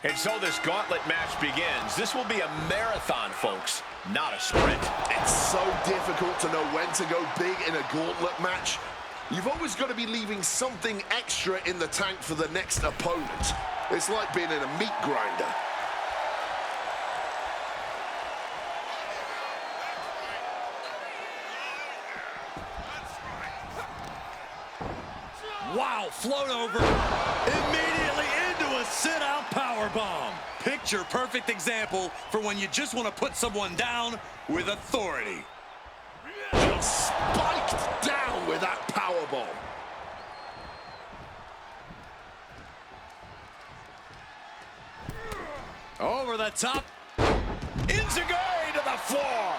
And so this gauntlet match begins. This will be a marathon, folks, not a sprint. It's so difficult to know when to go big in a gauntlet match. You've always got to be leaving something extra in the tank for the next opponent. It's like being in a meat grinder. Wow, float over. Immediately into a sit-out powerbomb. Picture-perfect example for when you just want to put someone down with authority. Just spiked down with that powerbomb. Over the top. Enziguri to the floor.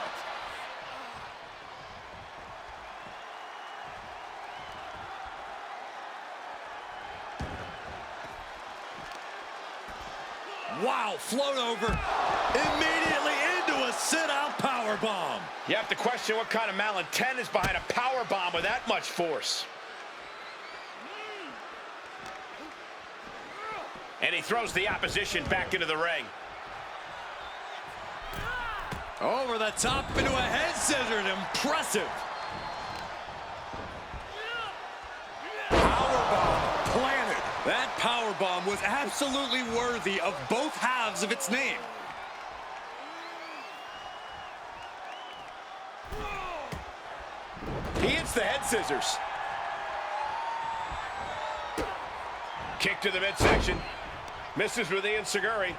Wow, float over. Immediately into a sit-out powerbomb. You have to question what kind of malintent is behind a powerbomb with that much force. And he throws the opposition back into the ring. Over the top into a head scissors. Impressive. Powerbomb planted. That powerbomb was absolutely worthy of both halves of its name. He hits the head scissors. Kick to the midsection. Misses with the Enziguri.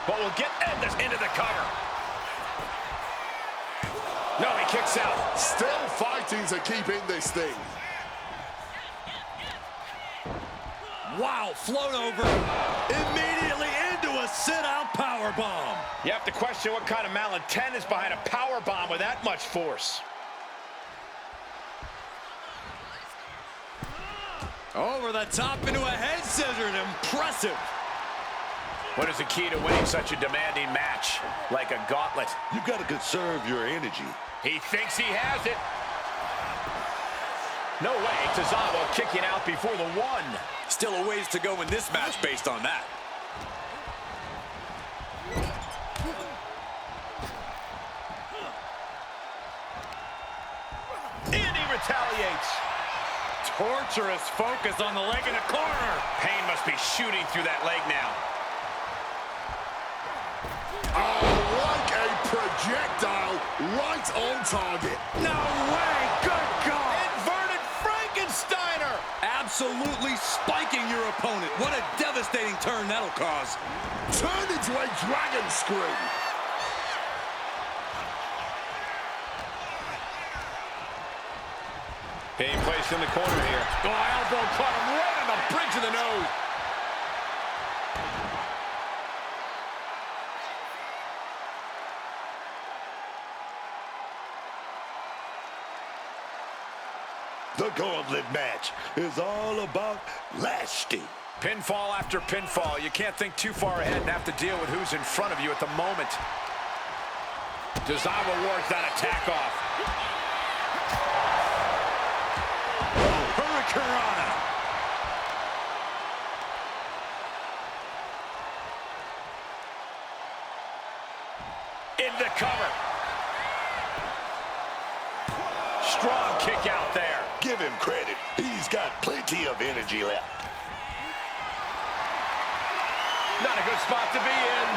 But will get Edna into the cover. No, he kicks out. Still fighting to keep in this thing. Wow, float over. Immediately into a sit-out powerbomb. You have to question what kind of malintent is behind a powerbomb with that much force. Over the top into a head scissors. Impressive. What is the key to winning such a demanding match? Like a gauntlet. You've got to conserve your energy. He thinks he has it. No way, Tozawa kicking out before the one. Still a ways to go in this match based on that. And he retaliates. Torturous focus on the leg in the corner. Pain must be shooting through that leg now. Oh, like a projectile right on target. No way! Good God! Inverted Frankensteiner! Absolutely spiking your opponent. What a devastating turn that'll cause. Turned into a dragon screw. Being placed in the corner here. Oh, elbow caught him right on the bridge of the nose. The gauntlet match is all about lasting. Pinfall after pinfall. You can't think too far ahead and have to deal with who's in front of you at the moment. Tozawa wards that attack off. Hurricanrana. Into cover. Strong kick out there. Give him credit. He's got plenty of energy left. Not a good spot to be in.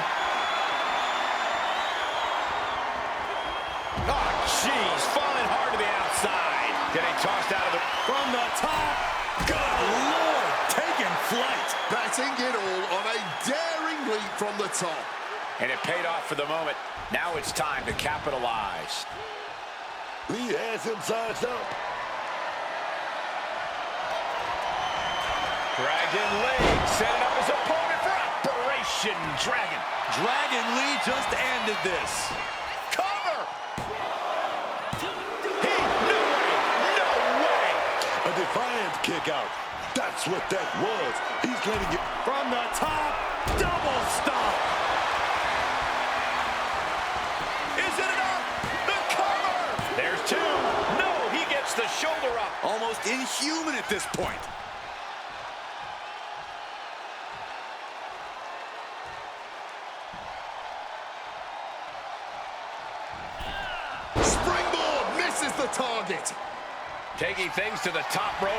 Oh, jeez. Falling hard to the outside. Getting tossed out of the... From the top. Good Lord. Taking flight. Batting it all on a daring leap from the top. And it paid off for the moment. Now it's time to capitalize. He has him sized up. Dragon Lee setting up his opponent for Operation Dragon. Dragon Lee just ended this. Cover! No way! A defiant kick out. That's what that was. He's letting it From the top, double stomp. Is it enough? The cover! There's two. No, he gets the shoulder up. Almost inhuman at this point. target. Taking things to the top rope.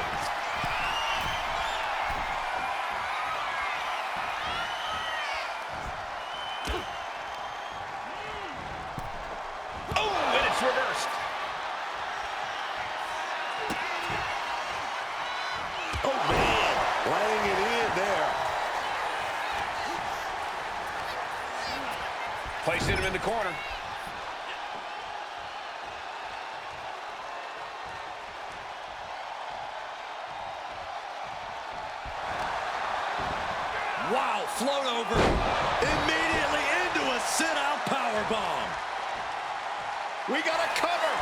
Oh, and it's reversed. Oh, man. Laying it in there. Placing him in the corner. Wow, float over. Immediately into a sit-out powerbomb. We got a cover.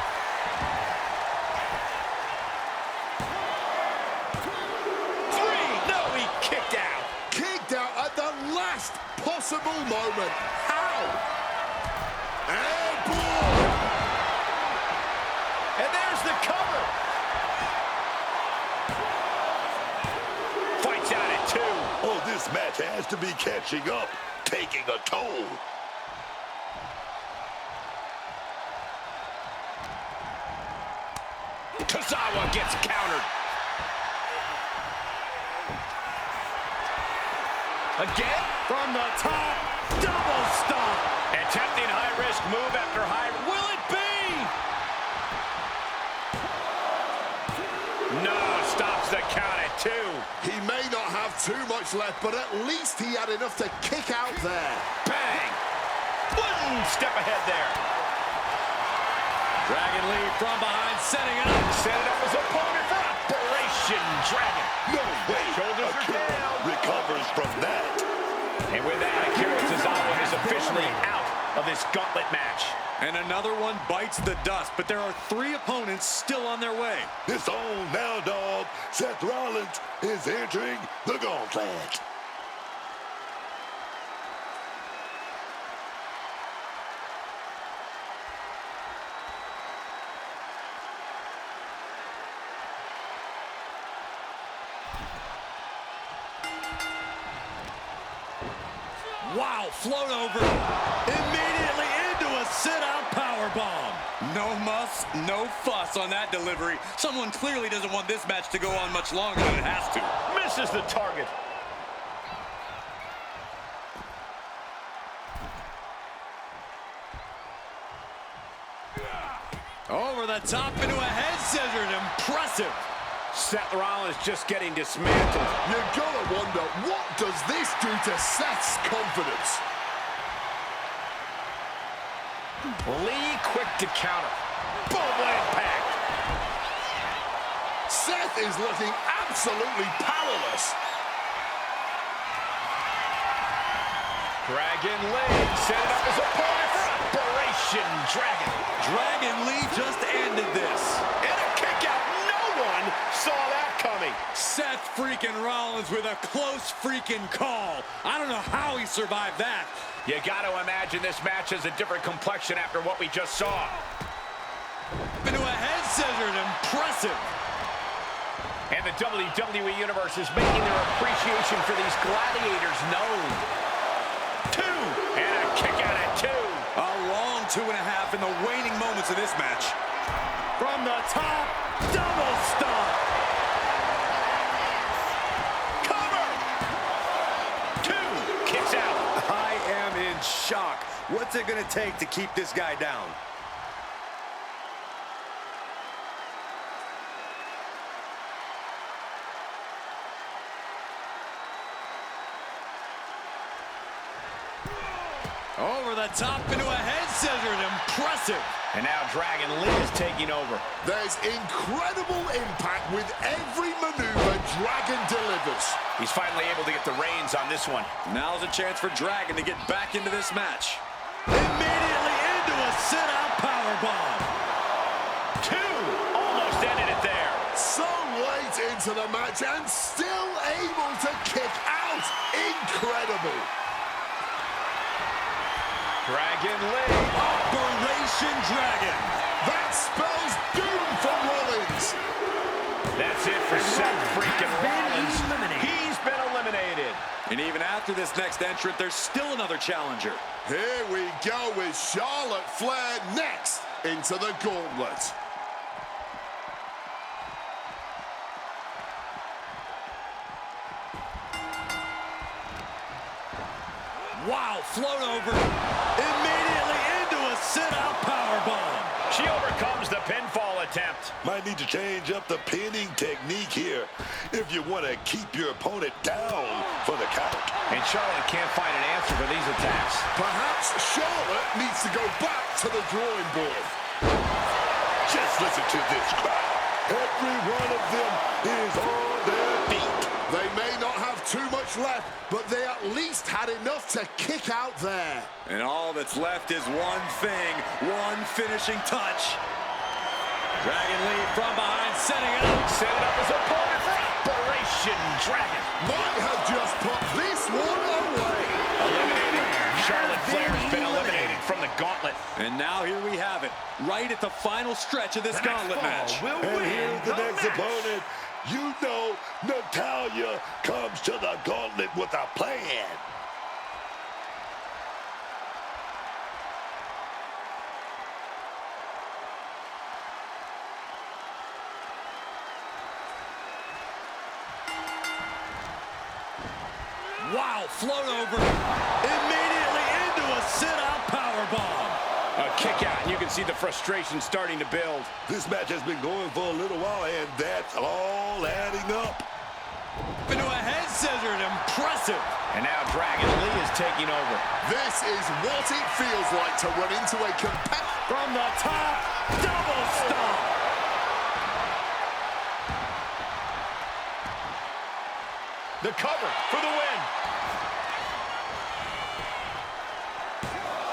Three. No, he kicked out. Kicked out at the last possible moment. How? Airborne. And there's the cover. Fights out at 2. Oh, this match has to be catching up, taking a toll. Tozawa gets countered. Again? From the top, double stomp. Attempting high-risk move after high... Will it be? No, stops the count at 2. He may not have too much left, but at least he had enough to kick out there. Bang! One step ahead there. Dragon Lee from behind, setting it up. Set it up as opponent for Operation Dragon. No way. Shoulders are Akira down. recovers from that. And with that, Akira Tozawa is officially out of this gauntlet match. And another one bites the dust, but there are 3 opponents still on their way. This old now dog, Seth Rollins, is entering the gauntlet. Wow, float over. Immediately into a sit-out powerbomb. No muss, no fuss on that delivery. Someone clearly doesn't want this match to go on much longer than it has to. Misses the target. Over the top into a head scissors. Impressive. Seth Rollins just getting dismantled. You gotta wonder, what does this do to Seth's confidence? Lee quick to counter. Boom, impact. Seth is looking absolutely powerless. Dragon Lee set it up as opponent for Operation Dragon. Dragon Lee just ended this. And a kick out. No one saw that coming. Seth freaking Rollins with a close freaking call. I don't know how he survived that. You got to imagine this match has a different complexion after what we just saw. Into a head scissors. Impressive. And the WWE Universe is making their appreciation for these gladiators known. 2. And a kick out at 2. A long 2.5 in the waning moments of this match. From the top, double stomp. Cover. 2. Kicks out. I am in shock. What's it going to take to keep this guy down? Over the top into a head scissors. Impressive. And now Dragon Lee is taking over. There's incredible impact with every maneuver Dragon delivers. He's finally able to get the reins on this one. Now's a chance for Dragon to get back into this match. Immediately into a sit-out powerbomb. 2. Almost ended it there. So late into the match and still able to kick out. Incredible. Dragon Lee. Operation Dragon. That spells doom for Rollins. That's it for Seth freaking Rollins. He's been eliminated. And even after this next entrant, there's still another challenger. Here we go with Charlotte Flair next into the gauntlet. Wow, float over. Immediately into a sit-out powerbomb. She overcomes the pinfall attempt. Might need to change up the pinning technique here if you want to keep your opponent down for the count. And Charlotte can't find an answer for these attacks. Perhaps Charlotte needs to go back to the drawing board. Just listen to this crowd. Every one of them is on their feet. They may not have too much left, but they at least had enough to kick out there. And all that's left is one thing, one finishing touch. Dragon Lee from behind, setting it up. Set it up as a opponent for Operation Dragon. Might have just put this one away. Eliminated. Charlotte Flair's been eliminated from the gauntlet. And now here we have it, right at the final stretch of this gauntlet match. And here's the next opponent. You know Natalya comes to the gauntlet with a plan. Wow, float over. Immediately into a sit-out powerbomb. A kick out, and you can see the frustration starting to build. This match has been going for a little while, and that's all adding up. Into a head scissors, impressive. And now Dragon Lee is taking over. This is what it feels like to run into a competitor. From the top, double stomp. The cover for the win.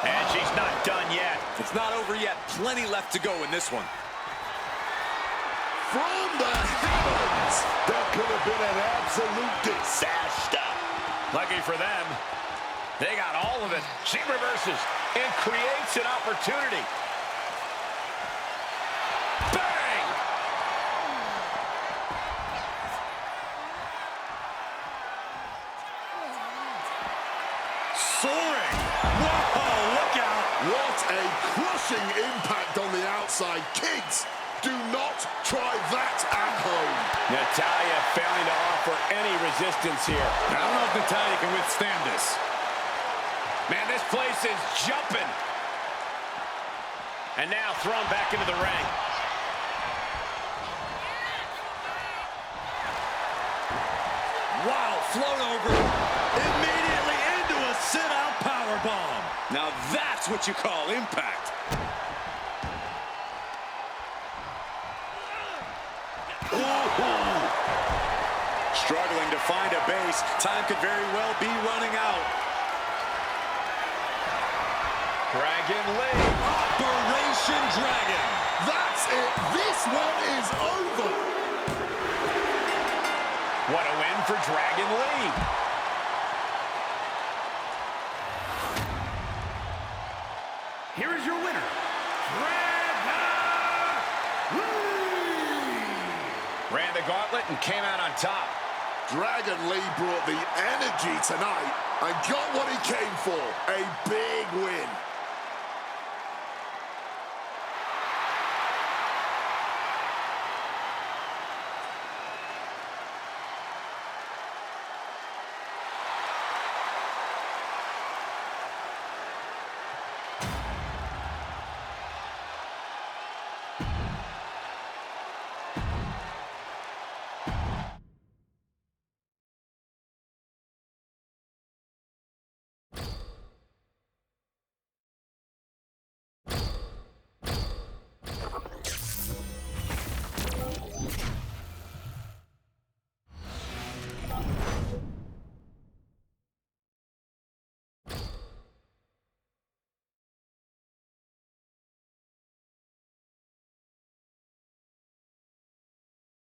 And she's not done yet. It's not over yet. Plenty left to go in this one. From the heavens. That could have been an absolute disaster. Lucky for them, they got all of it. She reverses and creates an opportunity. Bang! Soaring. Whoa, look out. What a crushing impact on the outside. Kids, do not try that at home. Natalya failing to offer any resistance here. I don't know if Natalya can withstand this. Man, this place is jumping. And now thrown back into the ring. Wow, float over. Immediately into a sit-out powerbomb. Now that's what you call impact. Struggling to find a base. Time could very well be running out. Dragon Lee. Operation Dragon. That's it. This one is over. What a win for Dragon Lee. Here is your winner, Dragon Lee. Ran the gauntlet and came out on top. Dragon Lee brought the energy tonight and got what he came for, a big win.